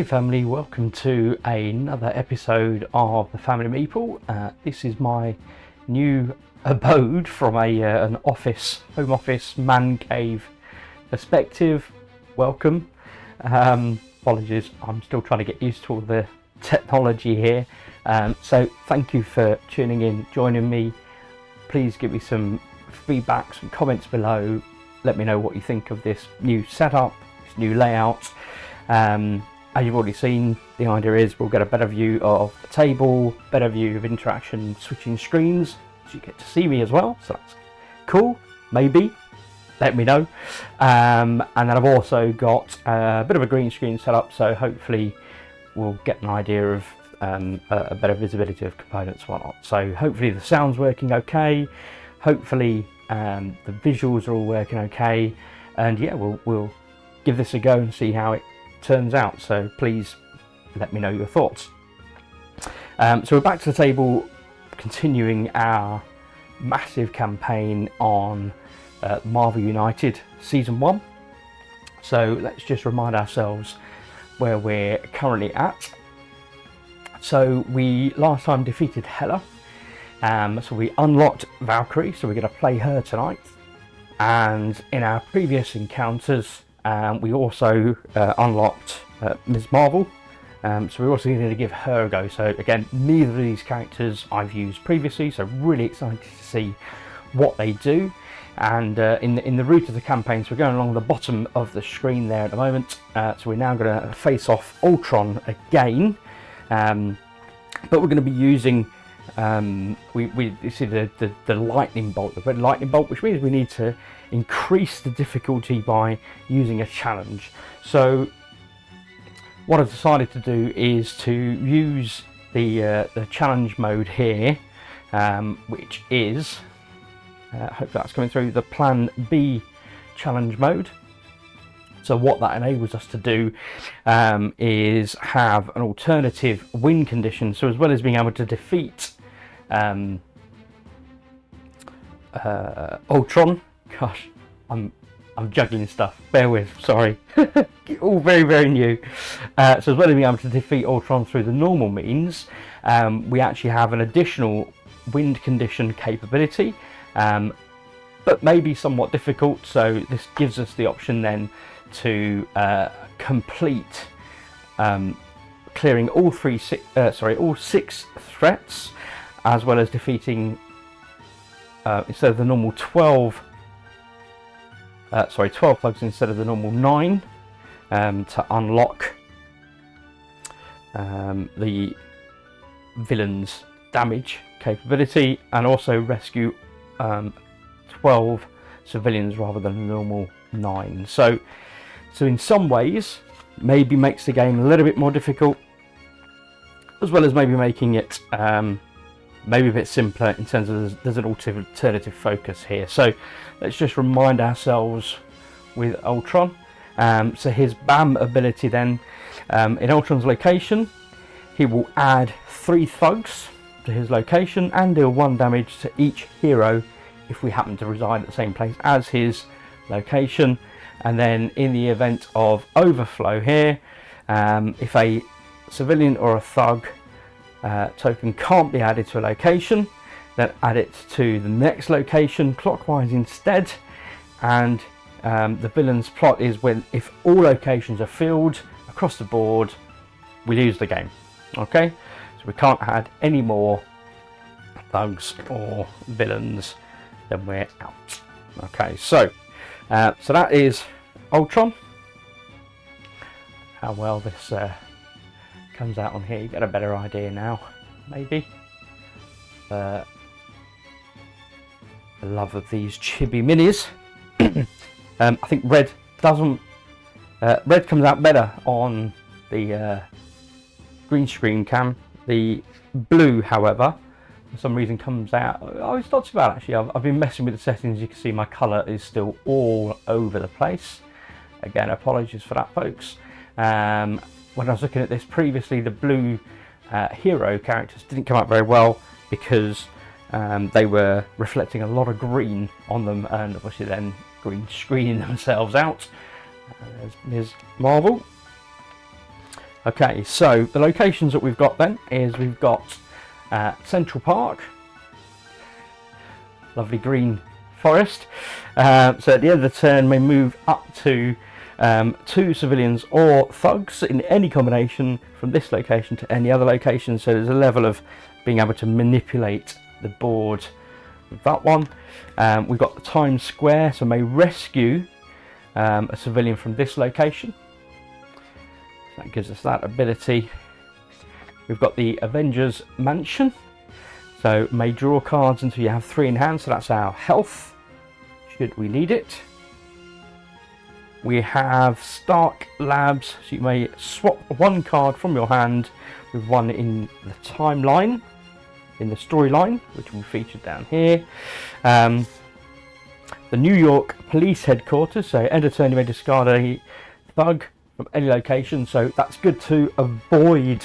Hey family, welcome to another episode of the Family Meeple. This is my new abode from an home office, man cave perspective. Welcome. Apologies, I'm still trying to get used to all the technology here. So thank you for tuning in, joining me. Please give me some feedback, some comments below. Let me know what you think of this new setup, this new layout. As you've already seen, the idea is we'll get a better view of the table, better view of interaction switching screens, so you get to see me as well, so that's cool, maybe, let me know. And then I've also got a bit of a green screen set up, so hopefully we'll get an idea of a better visibility of components and whatnot. So hopefully the sound's working okay, hopefully the visuals are all working okay, and yeah, we'll give this a go and see how it turns out, so please let me know your thoughts. So we're back to the table, continuing our massive campaign on Marvel United Season 1. So let's just remind ourselves where we're currently at. So we last time defeated Hela, so we unlocked Valkyrie, so we're going to play her tonight. And in our previous encounters, we also unlocked Ms. Marvel, so we're also going to give her a go. So again, neither of these characters I've used previously, so really excited to see what they do. And in the route of the campaign, so we're going along the bottom of the screen there at the moment. So we're now going to face off Ultron again, but we're going to be using you see the lightning bolt, the red lightning bolt, which means we need to increase the difficulty by using a challenge. So what I've decided to do is to use the challenge mode here, which is hope that's coming through, the Plan B challenge mode. So what that enables us to do is have an alternative win condition. So as well as being able to defeat Ultron, gosh, I'm juggling stuff, bear with, sorry. All very new. So as well as being able to defeat Ultron through the normal means, we actually have an additional wind condition capability, but maybe somewhat difficult. So this gives us the option then to complete clearing all six threats, as well as defeating instead of the normal 12 plugs instead of the normal 9, to unlock the villain's damage capability, and also rescue 12 civilians rather than the normal 9. So in some ways maybe makes the game a little bit more difficult, as well as maybe making it maybe a bit simpler in terms of there's an alternative focus here. So let's just remind ourselves with Ultron. So his BAM ability then, in Ultron's location, he will add 3 thugs to his location and deal 1 damage to each hero if we happen to reside at the same place as his location. And then in the event of overflow here, if a civilian or a thug token can't be added to a location, then add it to the next location clockwise instead. And the villain's plot is if all locations are filled across the board, we lose the game. Okay, so we can't add any more thugs or villains, then we're out. Okay, so that is Ultron. How well this comes out on here, you get a better idea now, maybe. The love of these chibi minis. I think red comes out better on the green screen cam. The blue, however, for some reason comes out, it's not too bad actually. I've been messing with the settings. You can see my colour is still all over the place. Again, apologies for that, folks. When I was looking at this previously, the blue hero characters didn't come out very well because they were reflecting a lot of green on them, and obviously then green screening themselves out. There's Ms. Marvel. Okay, so the locations that we've got then is we've got Central Park, lovely green forest. So at the end of the turn may move up to 2 civilians or thugs in any combination from this location to any other location. So there's a level of being able to manipulate the board with that one. We've got the Times Square, so may rescue a civilian from this location. That gives us that ability. We've got the Avengers Mansion, so may draw cards until you have 3 in hand, so that's our health, should we need it. We have Stark Labs, so you may swap 1 card from your hand with 1 in the timeline, in the storyline, which will be featured down here. The New York Police Headquarters, so end of turn you may discard a thug from any location, so that's good to avoid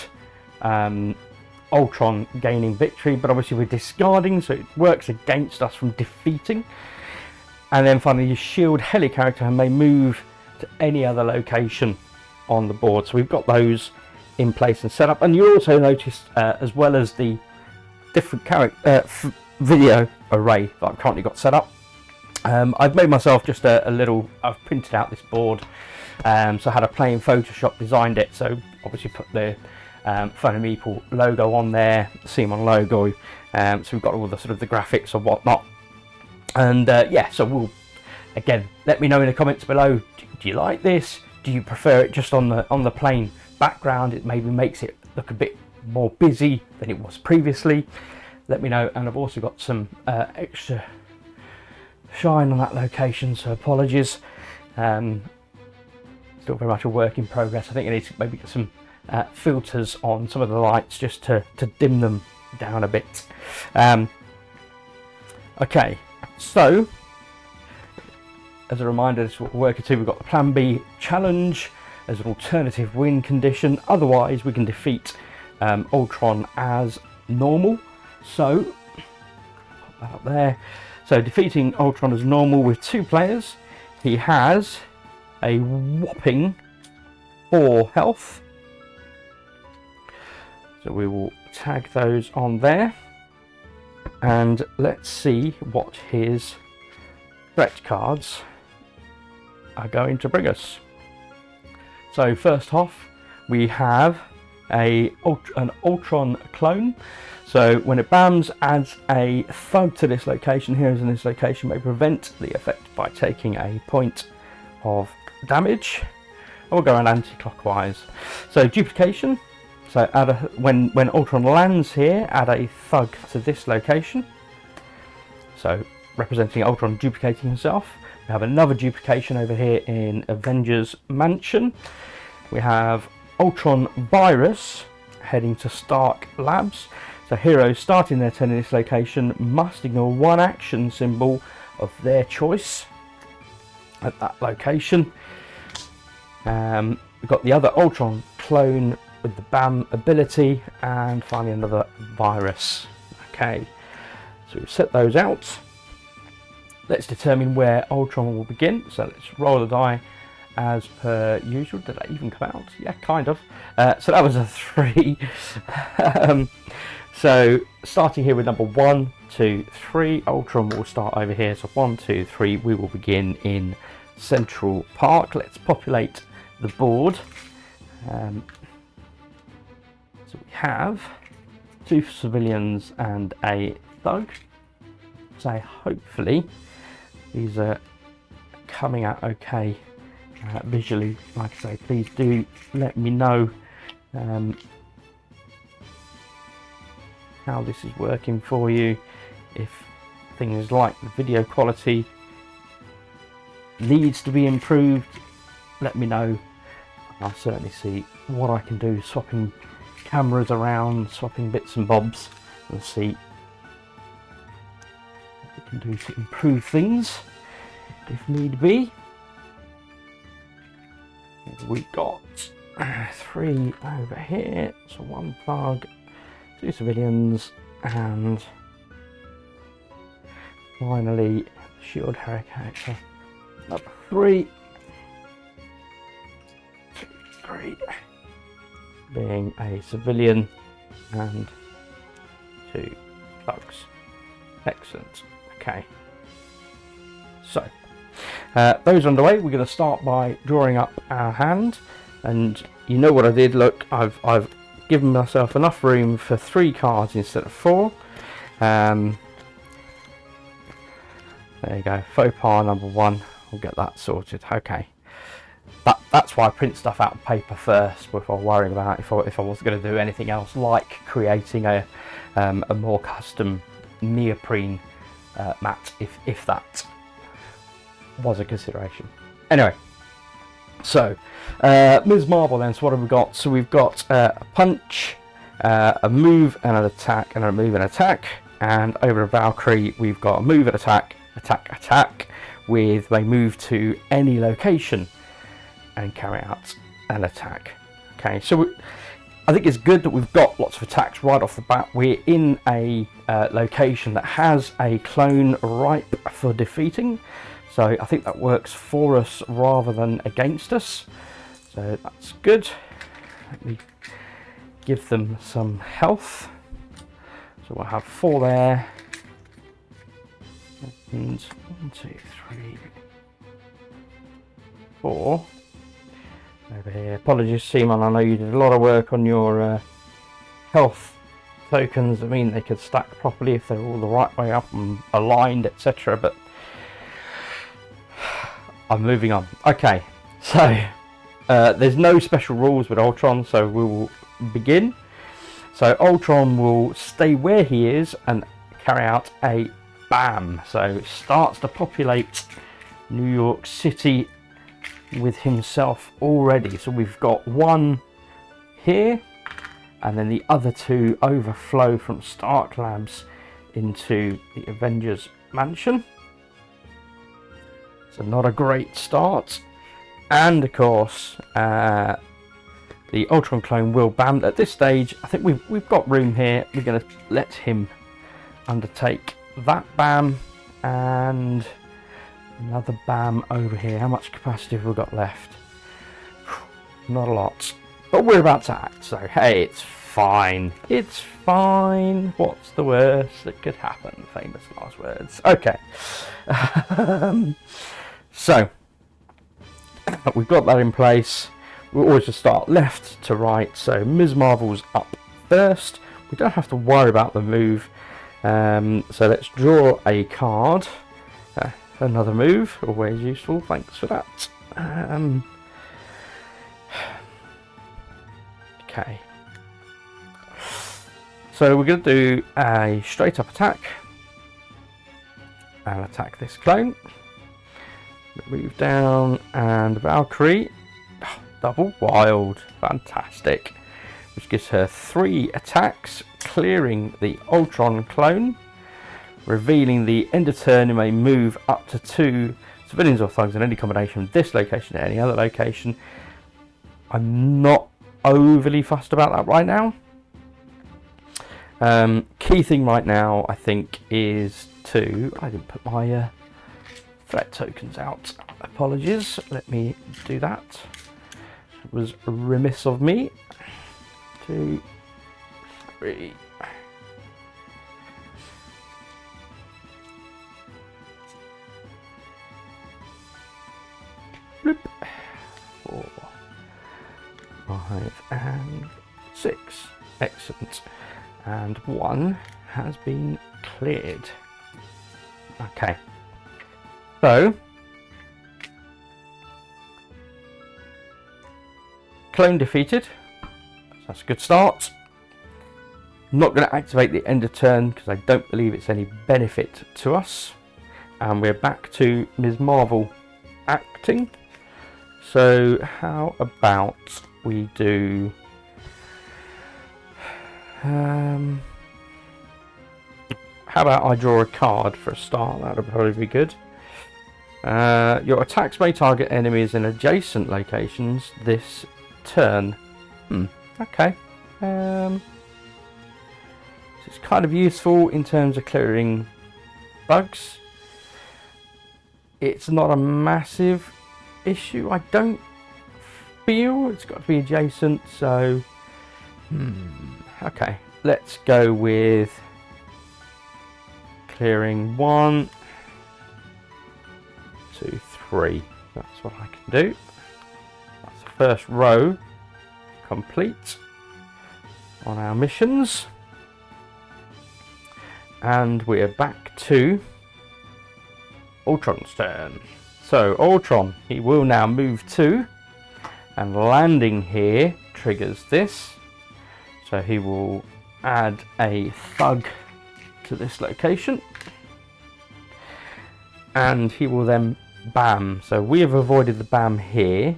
Ultron gaining victory, but obviously we're discarding, so it works against us from defeating. And then finally, your shield heli character may move to any other location on the board, so we've got those in place and set up. And you also notice as well as the different character video array that I've currently got set up, I've made myself just a little, I've printed out this board, so I had a plain Photoshop designed it, so obviously put the Family Meeple logo on there, CMON logo, so we've got all the sort of the graphics and whatnot. And yeah, so we'll, again, let me know in the comments below, do you like this? Do you prefer it just on the plain background? It maybe makes it look a bit more busy than it was previously. Let me know. And I've also got some extra shine on that location, so apologies. Still very much a work in progress. I think I need to maybe get some filters on some of the lights just to dim them down a bit. Okay, so as a reminder, this is what we're working to. We've got the Plan B challenge as an alternative win condition. Otherwise, we can defeat Ultron as normal. So, pop that up there. So, defeating Ultron as normal with 2 players. He has a whopping 4 health. So we will tag those on there. And let's see what his threat cards are going to bring us. So first off, we have an Ultron clone. So when it bams, adds a thug to this location. Heroes in this location may prevent the effect by taking a point of damage. And we'll go around anti-clockwise. So duplication. So add when Ultron lands here, add a thug to this location. So representing Ultron duplicating himself. We have another duplication over here in Avengers Mansion. We have Ultron Virus heading to Stark Labs. So heroes starting their turn in this location must ignore 1 action symbol of their choice at that location. We've got the other Ultron clone with the BAM ability, and finally another virus. Okay, so we've set those out. Let's determine where Ultron will begin. So let's roll the die as per usual. Did that even come out? Yeah, kind of. So that was a 3. So starting here with number 1, 2, 3. Ultron will start over here. So 1, 2, 3. We will begin in Central Park. Let's populate the board. So we have 2 civilians and a thug. So hopefully these are coming out okay visually. Like I say, please do let me know how this is working for you. If things like the video quality needs to be improved, let me know. I'll certainly see what I can do, swapping cameras around, swapping bits and bobs, and see what we can do to improve things if need be. We got 3 over here, so 1 thug, 2 civilians, and finally shield character number 3. 2, 3. being a civilian and 2 thugs. Excellent. Okay. So, those are underway. We're going to start by drawing up our hand, and you know what I did. Look, I've given myself enough room for 3 cards instead of 4. There you go. Faux pas number 1. We'll get that sorted. Okay. That's why I print stuff out on paper first before worrying about if I was going to do anything else, like creating a more custom neoprene mat, if that was a consideration. Anyway, so Ms. Marvel then, so what have we got? So we've got a punch, a move and an attack, and a move and attack. And over a Valkyrie, we've got a move and attack, attack, with a move to any location and carry out an attack. Okay, so I think it's good that we've got lots of attacks right off the bat. We're in a location that has a clone ripe for defeating, so I think that works for us rather than against us, so that's good. Let me give them some health. So we'll have 4 there, and 1, 2, 3, 4 over here. Apologies, CMON, I know you did a lot of work on your health tokens. I mean, they could stack properly if they're all the right way up and aligned, etc. But I'm moving on. Okay, so there's no special rules with Ultron, so we will begin. So Ultron will stay where he is and carry out a BAM. So starts to populate New York City with himself already. So we've got 1 here, and then the other 2 overflow from Stark Labs into the Avengers Mansion. So not a great start. And of course, the Ultron clone will BAM. At this stage, I think we've got room here. We're going to let him undertake that BAM, and another BAM over here. How much capacity have we got left? Not a lot. But we're about to act, so hey, it's fine. It's fine. What's the worst that could happen? Famous last words. Okay. So, we've got that in place. We'll always just start left to right. So Ms. Marvel's up first. We don't have to worry about the move. So let's draw a card. Another move, always useful, thanks for that. Okay. So we're going to do a straight up attack. And attack this clone. Move down, and Valkyrie. Double wild, fantastic. Which gives her 3 attacks, clearing the Ultron clone. Revealing the end of turn, you may move up to 2 civilians or thugs in any combination from this location to any other location. I'm not overly fussed about that right now. Key thing right now, I think, is to... I didn't put my threat tokens out. Apologies. Let me do that. It was remiss of me. 2, 3... Bloop. 4, 5 and 6. Excellent. And 1 has been cleared. Okay. So clone defeated. That's a good start. I'm not going to activate the end of turn because I don't believe it's any benefit to us. And we're back to Ms. Marvel acting. So how about we do how about I draw a card for a start? That would probably be good. Your attacks may target enemies in adjacent locations this turn. Okay. It's kind of useful in terms of clearing bugs. It's not a massive issue. I don't feel it's got to be adjacent, so Okay, let's go with clearing 1, 2, 3. That's what I can do. That's the first row complete on our missions. And we're back to Ultron's turn. So Ultron, he will now move 2, and landing here triggers this. So he will add a thug to this location, and he will then bam. So we have avoided the bam here.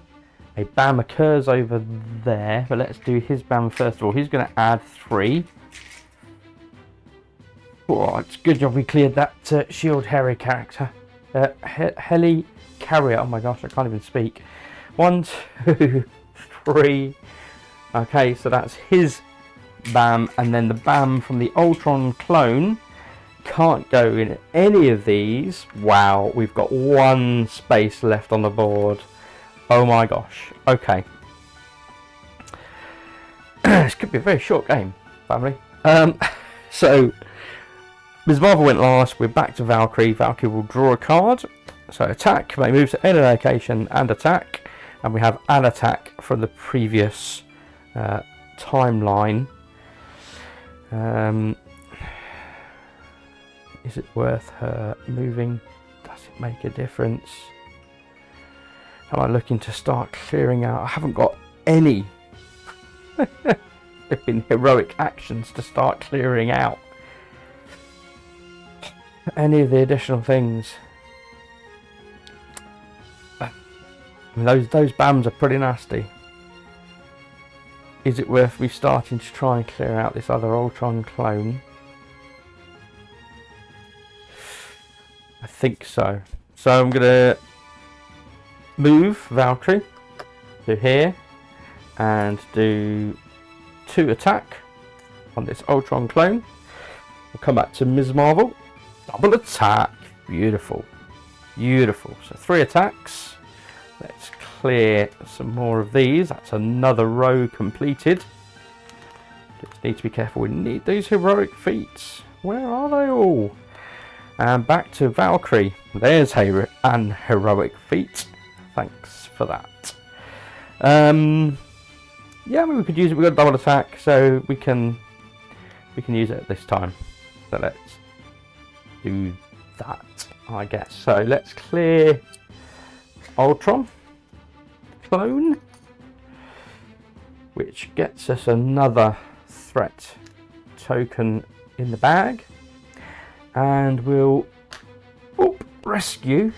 A bam occurs over there, but let's do his bam first of all. He's going to add 3. Oh, it's good job we cleared that shield Harry character. Heli carrier. Oh my gosh, I can't even speak. 1, 2, 3. Okay, so that's his bam, and then the bam from the Ultron clone can't go in any of these. Wow, we've got 1 space left on the board. Oh my gosh. Okay. This could be a very short game, family. So Ms. Marvel went last. We're back to Valkyrie. Valkyrie will draw a card. So attack, may move to any location and attack. And we have an attack from the previous timeline. Is it worth her moving? Does it make a difference? Am I looking to start clearing out? I haven't got any flipping heroic actions to start clearing out any of the additional things. I mean, those BAMs are pretty nasty. Is it worth me starting to try and clear out this other Ultron clone? I think so. So I'm gonna move Valkyrie to here and do 2 attack on this Ultron clone. We'll come back to Ms. Marvel. Double attack. Beautiful. Beautiful. So 3 attacks. Let's clear some more of these. That's another row completed. Just need to be careful. We need these heroic feats. Where are they all? And back to Valkyrie. There's an heroic feat. Thanks for that. Yeah, I mean, we could use it. We've got a double attack, so we can use it at this time. So let's do that, I guess. So let's clear Ultron clone, which gets us another threat token in the bag, and we'll rescue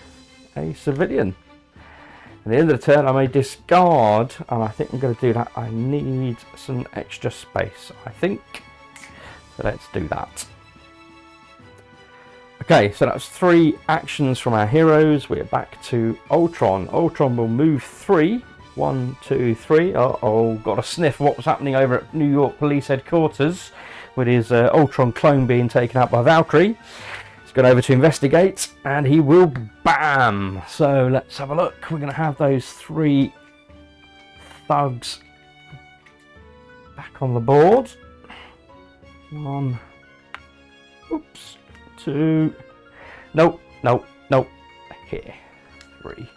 a civilian. At the end of the turn I may discard, and I think I'm going to do that. I need some extra space, I think, so let's do that. Okay, so that's 3 actions from our heroes. We're back to Ultron. Ultron will move 3. 1, 2, 3. Uh-oh, got a sniff of what was happening over at New York Police Headquarters with his Ultron clone being taken out by Valkyrie. He's gone over to investigate, and he will bam! So let's have a look. We're going to have those 3 thugs back on the board. 1. Oops. 2. Nope. Here. 3.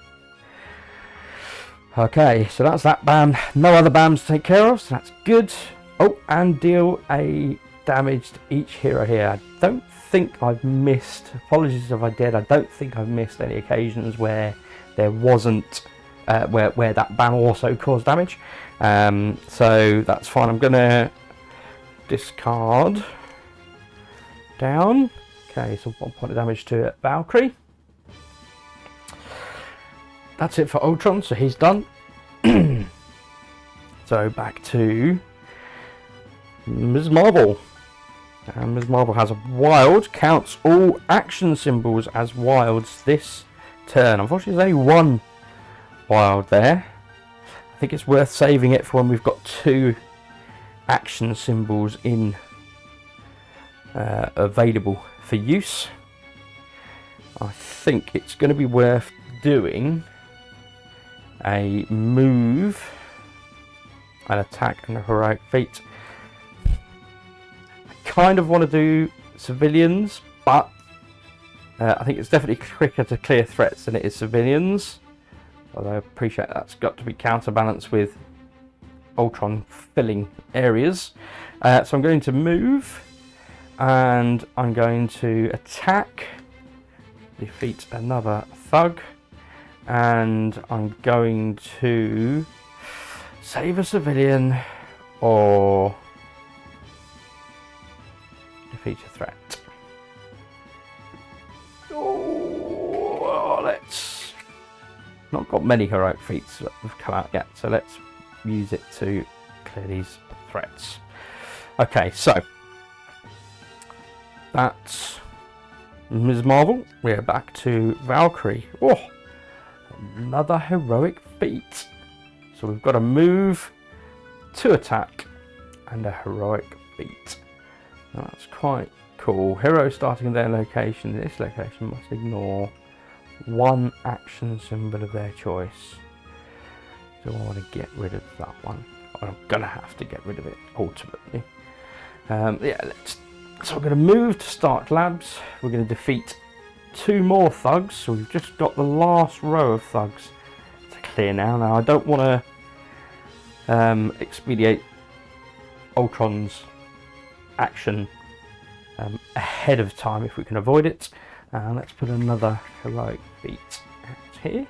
Okay, so that's that bam. No other bams to take care of, so that's good. Oh, and deal a damage to each hero here. I don't think I've missed, apologies if I did, I don't think I've missed any occasions where there wasn't, where that bam also caused damage. So that's fine. I'm going to discard down. Okay, so 1 point of damage to Valkyrie. That's it for Ultron, so he's done. So back to Ms. Marvel. And Ms. Marvel has a wild, counts all action symbols as wilds this turn. Unfortunately, there's only 1 wild there. I think it's worth saving it for when we've got 2 action symbols in available for use. I think it's going to be worth doing a move, an attack, and a heroic feat. kind of want to do civilians, but I think it's definitely quicker to clear threats than it is civilians. Although I appreciate that's got to be counterbalanced with Ultron filling areas. So I'm going to move, and I'm going to attack, defeat another thug, and I'm going to save a civilian or defeat a threat. Oh, let's not got many heroic feats that have come out yet, so let's use it to clear these threats. Okay, so that's Ms. Marvel. We're back to Valkyrie. Oh, another heroic feat. So we've got a move, to attack, and a heroic feat. Now that's quite cool. Heroes starting in their location. This location must ignore one action symbol of their choice. Do I want to get rid of that one? I'm gonna have to get rid of it ultimately. Yeah, so we're going to move to Stark Labs. We're going to defeat 2 more thugs. So we've just got the last row of thugs to clear now. Now I don't want to expedite Ultron's action ahead of time if we can avoid it. Let's put another heroic feat out here.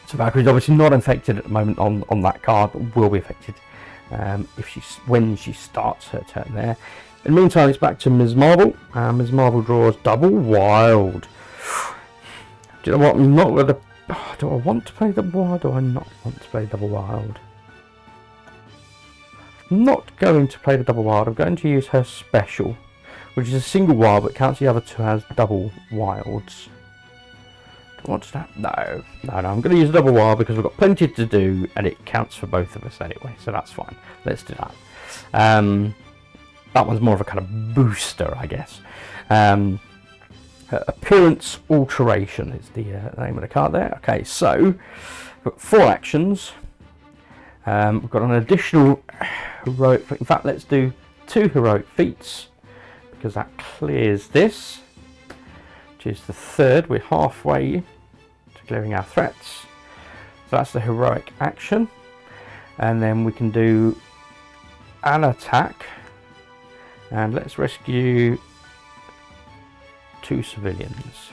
So Valkyrie's obviously not affected at the moment on that card, but will be affected when she starts her turn there. In the meantime, it's back to Ms. Marvel. Ms. Marvel draws double wild. Do you know what? I'm not going to. Do I want to play double wild? Or do I not want to play double wild? I'm not going to play the double wild. I'm going to use her special, which is a single wild, but counts the other 2 as double wilds. What's that? No. I'm going to use a double wild because we've got plenty to do, and it counts for both of us anyway, so that's fine. Let's do that. That one's more of a kind of booster, I guess. Appearance Alteration is the name of the card there. Okay, so we've got 4 actions. We've got an additional heroic. In fact, let's do 2 heroic feats because that clears this, which is the 3rd. We're halfway to clearing our threats. So that's the heroic action. And then we can do an attack. And let's rescue 2 civilians.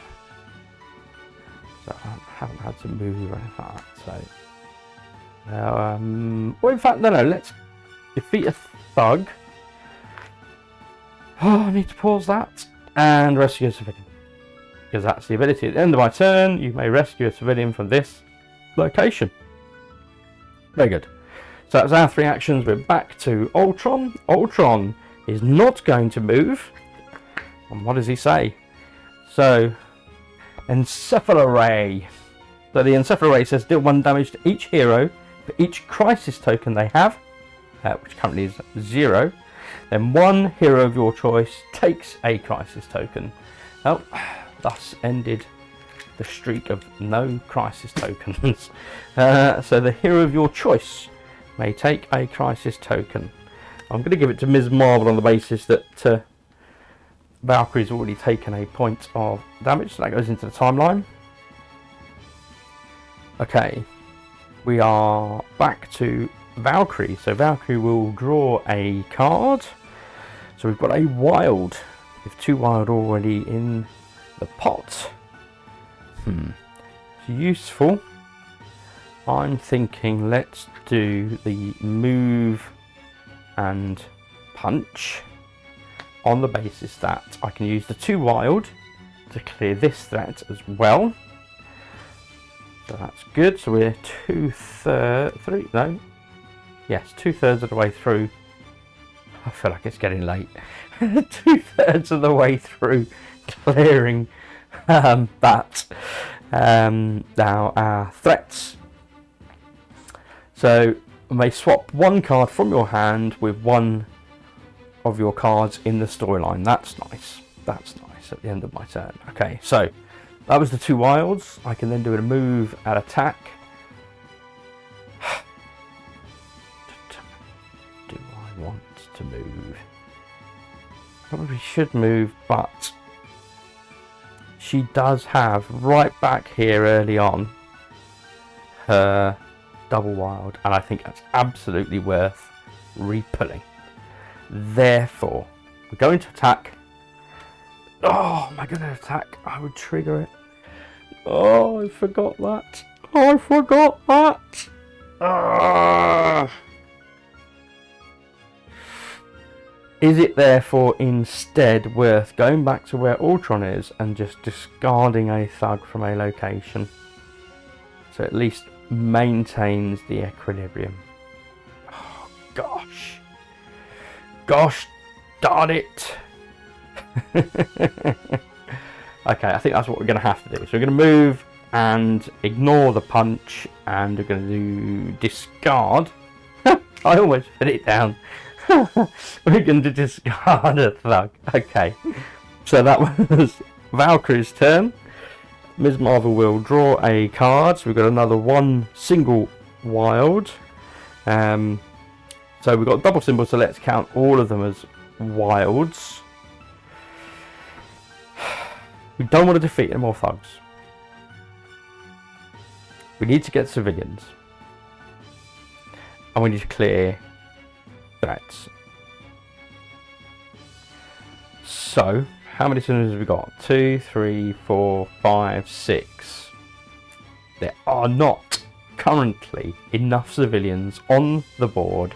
So I haven't had to move or anything like that. So, well, in fact, no, let's defeat a thug. Oh, I need to pause that. And rescue a civilian. Because that's the ability. At the end of my turn, you may rescue a civilian from this location. Very good. So that's our 3 actions. We're back to Ultron. Ultron is not going to move. And what does he say? So, Encephalorray. So the Encephalorray says deal 1 damage to each hero for each crisis token they have, which currently is 0. Then 1 hero of your choice takes a crisis token. Oh, thus ended the streak of no crisis tokens. So the hero of your choice may take a crisis token. I'm going to give it to Ms. Marvel on the basis that Valkyrie's already taken a point of damage, so that goes into the timeline. Okay, we are back to Valkyrie. So Valkyrie will draw a card. So we've got a wild, with 2 wild already in the pot. It's useful. I'm thinking let's do the move and punch on the basis that I can use the 2 wild to clear this threat as well. So that's good. So we're 2/3 of the way through. I feel like it's getting late. 2/3 of the way through clearing that. Now our threats. So you may swap 1 card from your hand with 1 of your cards in the storyline. That's nice. That's nice at the end of my turn. Okay, so that was the 2 wilds. I can then do a move at attack. Do I want to move. Probably should move, but she does have right back here early on her double wild, and I think that's absolutely worth repulling. Therefore, we're going to attack. Oh, am I going to attack? I would trigger it. Oh, I forgot that. Oh, I forgot that. Is it therefore instead worth going back to where Ultron is and just discarding a thug from a location, so at least maintains the equilibrium? Oh, gosh darn it. Okay, I think that's what we're going to have to do. So we're going to move and ignore the punch, and we're going to do discard. I almost put it down. We're going to discard a thug. Okay, so that was Valkyrie's turn. Ms. Marvel will draw a card. So we've got another one single wild. So we've got double symbols, so let's count all of them as wilds. We don't want to defeat any more thugs. We need to get civilians. And we need to clear threats. So, how many civilians have we got? 2, 3, 4, 5, 6. There are not currently enough civilians on the board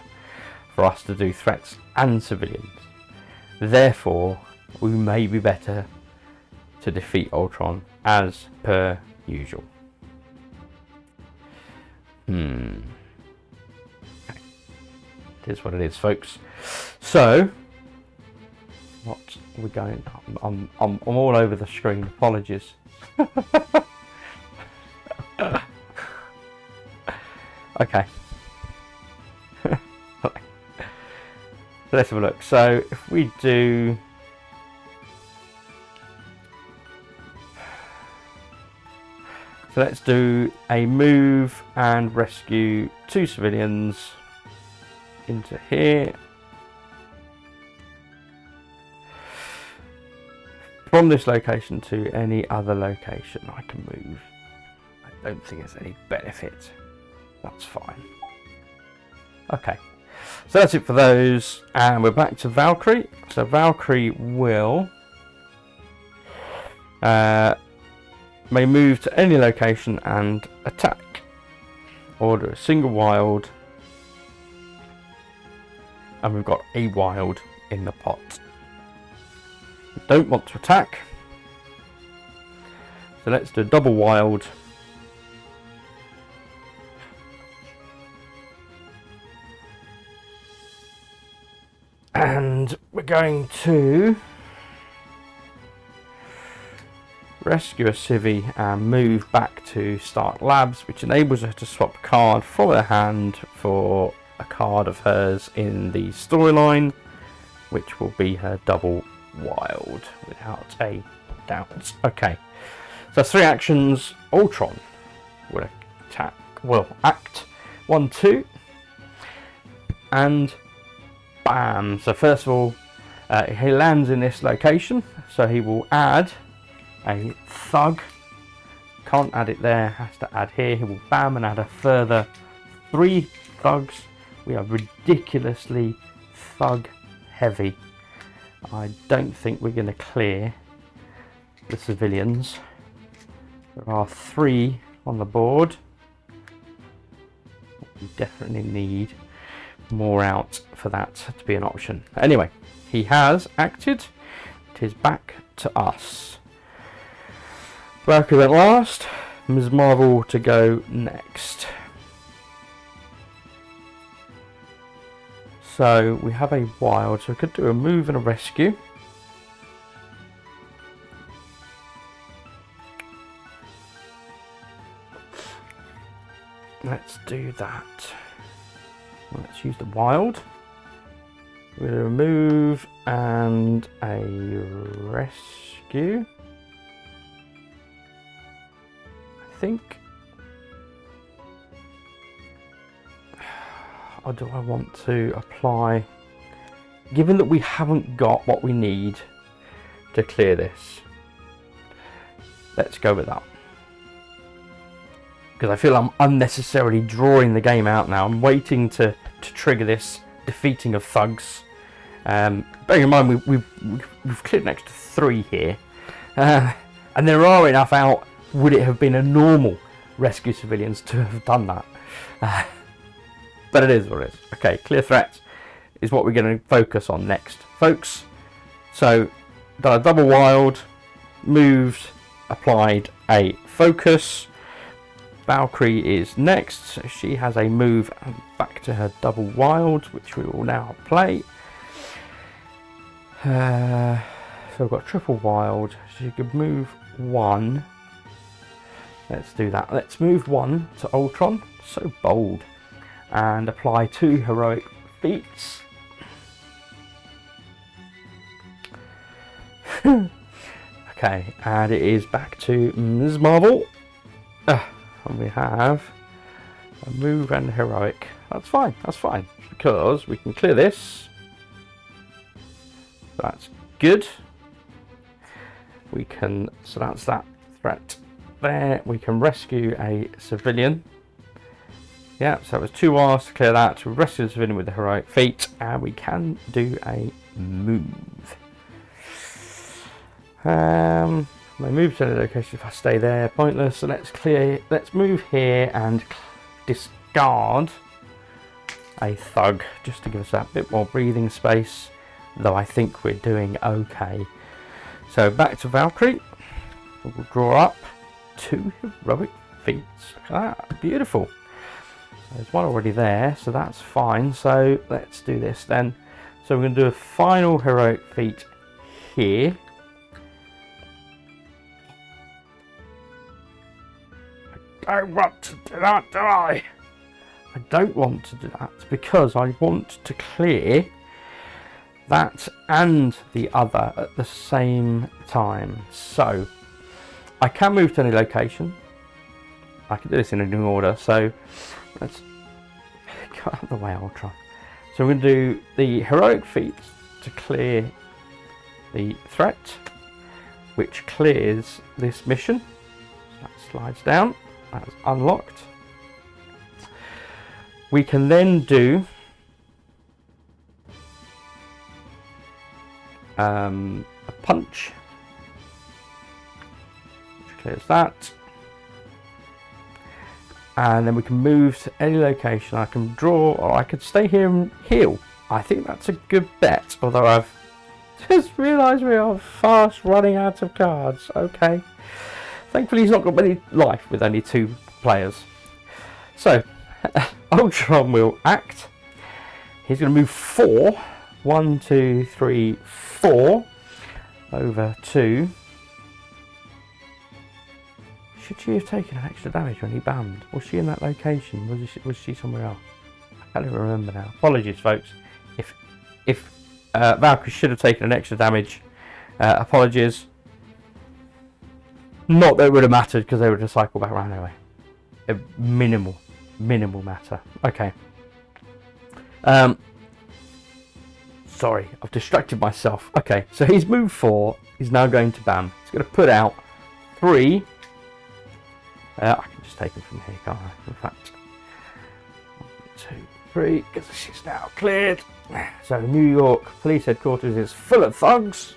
for us to do threats and civilians. Therefore, we may be better to defeat Ultron as per usual. It is what it is, folks. So, what are we going? I'm all over the screen. Apologies. Okay. Let's have a look. So, if we do. So let's do a move and rescue 2 civilians into here. From this location to any other location I can move. I don't think there's any benefit. That's fine. Okay. So that's it for those. And we're back to Valkyrie. So Valkyrie will may move to any location and attack. Order a single wild. And we've got a wild in the pot. We don't want to attack. So let's do a double wild. And we're going to rescue a civvy and move back to start labs, which enables her to swap a card from her hand for a card of hers in the storyline, which will be her double wild without a doubt. Okay, so 3 actions. Ultron will attack, will act 1, 2, and bam. So first of all, he lands in this location, so he will add a thug. Can't add it there, has to add here. He will bam and add a further 3 thugs. We are ridiculously thug heavy. I don't think we're going to clear the civilians. There are 3 on the board. We definitely need more out for that to be an option. Anyway, he has acted. It is back to us. Valkyrie went last. Ms. Marvel to go next. So we have a wild, so we could do a move and a rescue. Let's do that. Let's use the wild. We're going to move and a rescue. I think. Or do I want to apply given that we haven't got what we need to clear this, let's go with that. Because I feel I'm unnecessarily drawing the game out now. I'm waiting to trigger this defeating of thugs. Bearing in mind we've cleared an extra 3 here. And there are enough out. Would it have been a normal rescue civilians to have done that? But it is what it is. Okay, clear threats is what we're going to focus on next, folks. So, done a double wild, moved, applied a focus. Valkyrie is next. So she has a move back to her double wild, which we will now play. So we've got triple wild. She could move 1. Let's do that. Let's move 1 to Ultron. So bold. And apply 2 heroic feats. Okay, and it is back to Ms. Marvel. And we have a move and a heroic. That's fine, because we can clear this. That's good. We can, so that's that threat there. We can rescue a civilian. Yeah, so it was 2 hours to clear that, to rescue the civilian with the heroic feat, and we can do a move. My move to the location, if I stay there, pointless. So let's move here and discard a thug, just to give us that bit more breathing space, though I think we're doing okay. So back to Valkyrie. We'll draw up 2 heroic feats. Look at that, beautiful. There's 1 already there, so that's fine. So let's do this then. So we're going to do a final heroic feat here. I don't want to do that, do I? I don't want to do that because I want to clear that and the other at the same time. So I can move to any location. I can do this in a new order. So let's get out of the way, Ultron. So we're going to do the heroic feats to clear the threat, which clears this mission. So that slides down. That's unlocked. We can then do a punch, which clears that. And then we can move to any location. I can draw, or I could stay here and heal. I think that's a good bet, although I've just realised we are fast running out of cards. Okay. Thankfully he's not got many life with only 2 players. So, Ultron will act. He's going to move 4. 1, 2, 3, 4. Over to... Should she have taken an extra damage when he bammed? Was she in that location? Was she somewhere else? I can't even remember now. Apologies, folks. If Valkyrie should have taken an extra damage, apologies. Not that it would have mattered, because they would have cycled back around anyway. A minimal matter. Okay. Sorry, I've distracted myself. Okay, so he's moved 4. He's now going to bam. He's going to put out 3. I can just take him from here, can't I? In fact, 1, 2, 3, because she's now cleared. So New York Police Headquarters is full of thugs.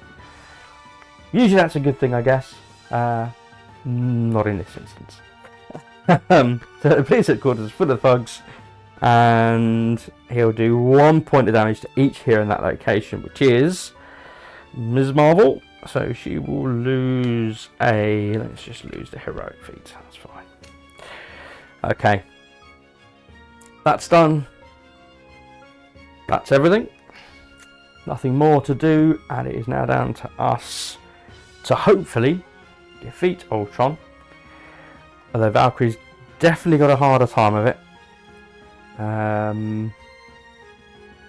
Usually that's a good thing, I guess. Not in this instance. So the police headquarters is full of thugs, and he'll do 1 point of damage to each here in that location, which is Ms. Marvel. So she will lose a... Let's just lose the heroic feat. That's fine. Okay. That's done. That's everything. Nothing more to do, and it is now down to us to hopefully defeat Ultron. Although Valkyrie's definitely got a harder time of it.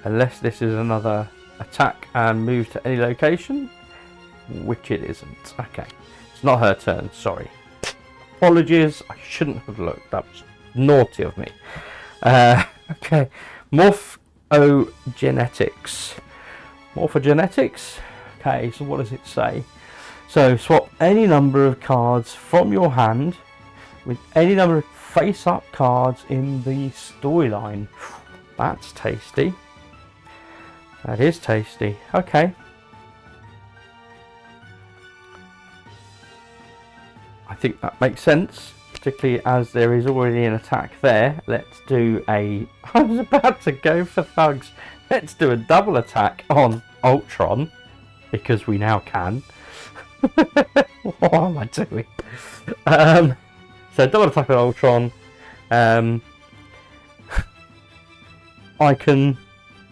Unless this is another attack and move to any location, which it isn't. Okay, it's not her turn, sorry. Apologies, I shouldn't have looked, that was naughty of me. Okay, Morphogenetics. Morphogenetics. Okay, so what does it say? So swap any number of cards from your hand with any number of face-up cards in the storyline. That's tasty. That is tasty. Okay. I think that makes sense, particularly as there is already an attack there. Let's do a... I was about to go for thugs. Let's do a double attack on Ultron, because we now can. What am I doing? So double attack on Ultron. I can...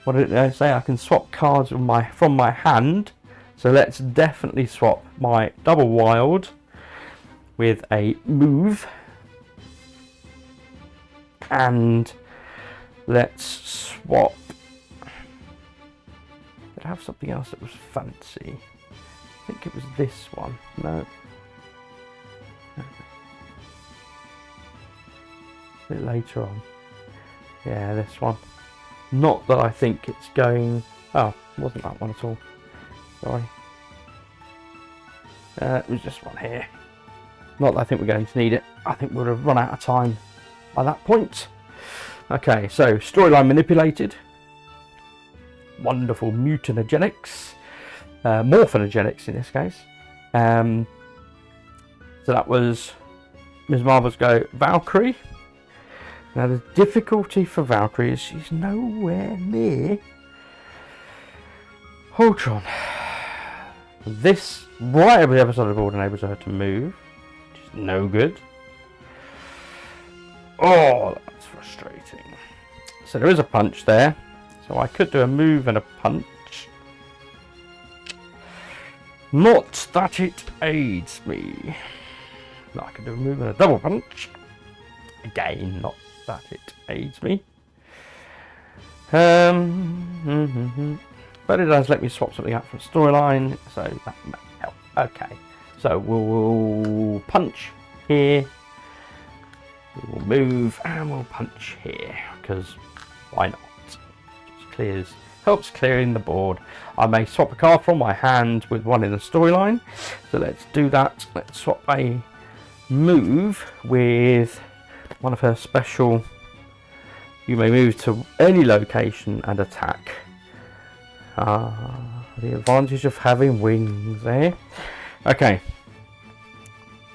What did I say? I can swap cards from my hand. So let's definitely swap my double wild with a move. And let's swap... Did I have something else that was fancy? I think it was this one. No. A bit later on. Yeah, this one. Not that I think it's going... Oh, it wasn't that one at all. Sorry. It was this one here. Not that I think we're going to need it. I think we'll have run out of time by that point. Okay, so storyline manipulated. Wonderful mutagenics. Morphinogenics in this case. So that was Ms. Marvel's go Valkyrie. Now the difficulty for Valkyrie is she's nowhere near Ultron. This right over the other side of the board enables her to move, which is no good. Oh, that's frustrating. So there is a punch there. So I could do a move and a punch. Not that it aids me. No, I can do a move and a double punch. Again, not that it aids me. But it does let me swap something out from storyline, so that might help. Okay, so we'll punch here. We will move and we'll punch here, because why not? Just clears, helps clearing the board. I may swap a card from my hand with one in the storyline, so let's do that. Let's swap a move with one of her special. You may move to any location and attack. The advantage of having wings, eh? Okay.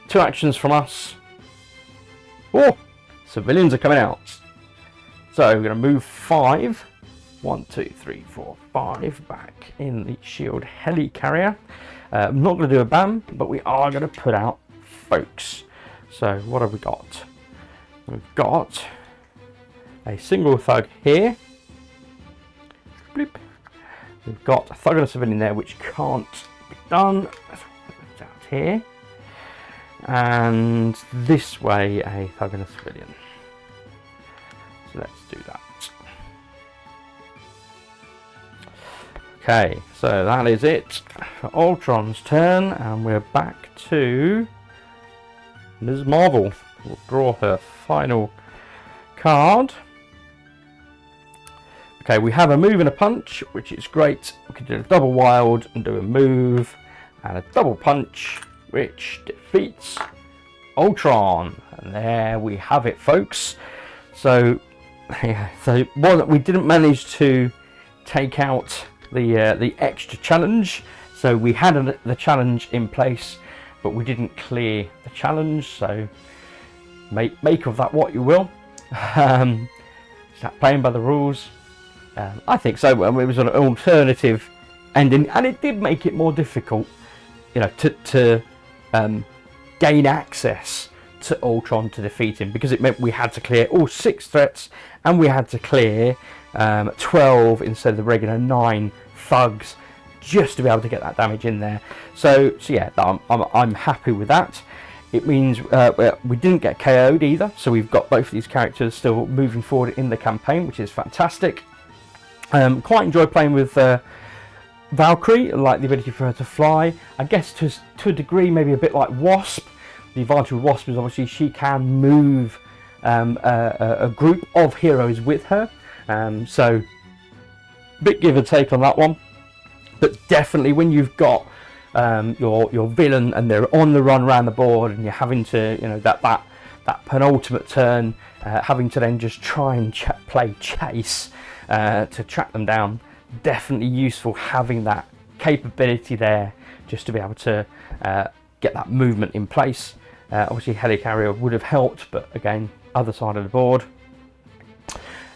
2 actions from us. Oh, civilians are coming out. So we're going to move 5. 1, 2, 3, 4, 5 back in the shield helicarrier. I'm not going to do a BAM, but we are going to put out folks. So what have we got? We've got a single thug here. Bloop. We've got a thug and a civilian there, which can't be done. Let's put it out here. And this way, a thug and a civilian. So let's do that. Okay, so that is it for Ultron's turn, and we're back to Ms. Marvel. We'll draw her final card. Okay, we have a move and a punch, which is great. We can do a double wild and do a move, and a double punch, which defeats Ultron. And there we have it, folks. So, yeah, so we didn't manage to take out the extra challenge. So we had the challenge in place, but we didn't clear the challenge. So make of that what you will. Is that playing by the rules? I think so. It was an alternative ending, and it did make it more difficult, you know, to gain access to Ultron to defeat him, because it meant we had to clear all 6 threats, and we had to clear 12 instead of the regular 9 thugs, just to be able to get that damage in there. So yeah, I'm happy with that. It means we didn't get KO'd either, so we've got both of these characters still moving forward in the campaign, which is fantastic. Quite enjoy playing with Valkyrie. I like the ability for her to fly. I guess to a degree, maybe a bit like Wasp. The advantage with Wasp is obviously she can move a group of heroes with her. So, bit give and take on that one. But definitely when you've got your villain and they're on the run around the board, and you're having to, you know, that penultimate turn, having to then just try and play chase to track them down, definitely useful having that capability there just to be able to get that movement in place. Obviously helicarrier would have helped, but again, other side of the board.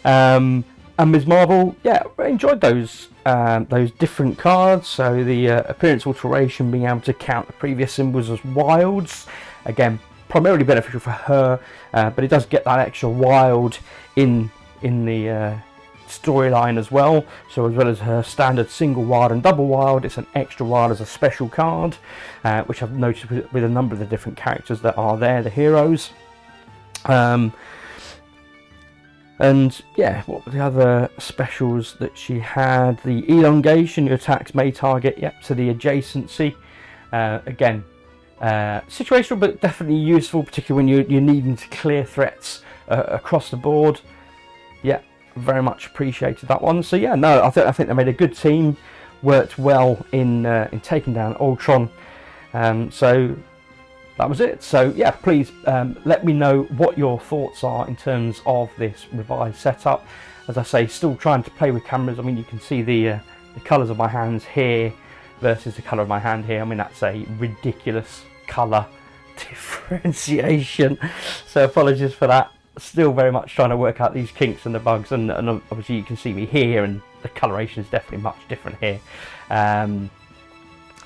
And Ms. Marvel, yeah, I enjoyed those different cards. So the appearance alteration, being able to count the previous symbols as wilds, again, primarily beneficial for her, but it does get that extra wild in the storyline as well. So as well as her standard single wild and double wild, it's an extra wild as a special card, which I've noticed with a number of the different characters that are there, the heroes. And yeah, what were the other specials that she had? The elongation, your attacks may target, yep, to the adjacency. Again, situational, but definitely useful, particularly when you're needing to clear threats across the board. Yeah, very much appreciated that one. So yeah, no, I think they made a good team, worked well in taking down Ultron. So that was it. So yeah, please let me know what your thoughts are in terms of this revised setup. As I say, still trying to play with cameras. I mean, you can see the colours of my hands here versus the colour of my hand here. I mean, that's a ridiculous colour differentiation. So apologies for that. Still very much trying to work out these kinks and the bugs, and obviously you can see me here, and the coloration is definitely much different here. And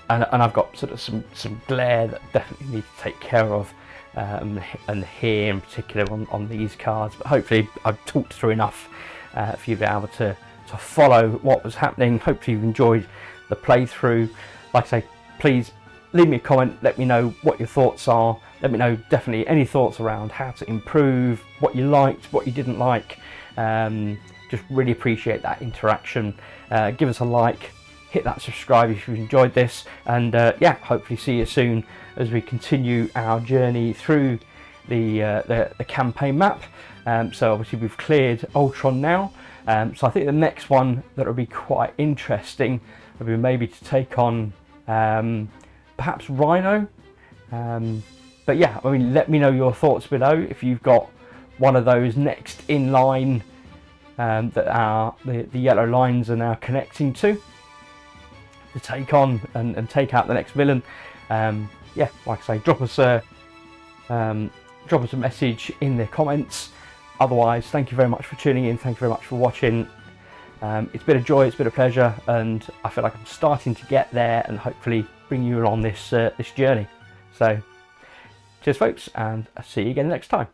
I've got sort of some glare that definitely need to take care of, and here in particular on these cards. But hopefully I've talked through enough for you to be able to follow what was happening. Hopefully you've enjoyed the playthrough. Like I say, please leave me a comment, let me know what your thoughts are. Let me know definitely any thoughts around how to improve, what you liked, what you didn't like. Just really appreciate that interaction. Give us a like. Hit that subscribe if you've enjoyed this, and yeah, hopefully see you soon as we continue our journey through the campaign map. So obviously we've cleared Ultron now, so I think the next one that will be quite interesting will be maybe to take on perhaps Rhino. But yeah, I mean, let me know your thoughts below if you've got one of those next in line that are the yellow lines are now connecting to take on and take out the next villain. Yeah, like I say, drop us a message in the comments. Otherwise, thank you very much for tuning in. Thank you very much for watching. It's been a joy, it's been a pleasure, and I feel like I'm starting to get there and hopefully bring you along this this journey. So cheers folks, and I'll see you again next time.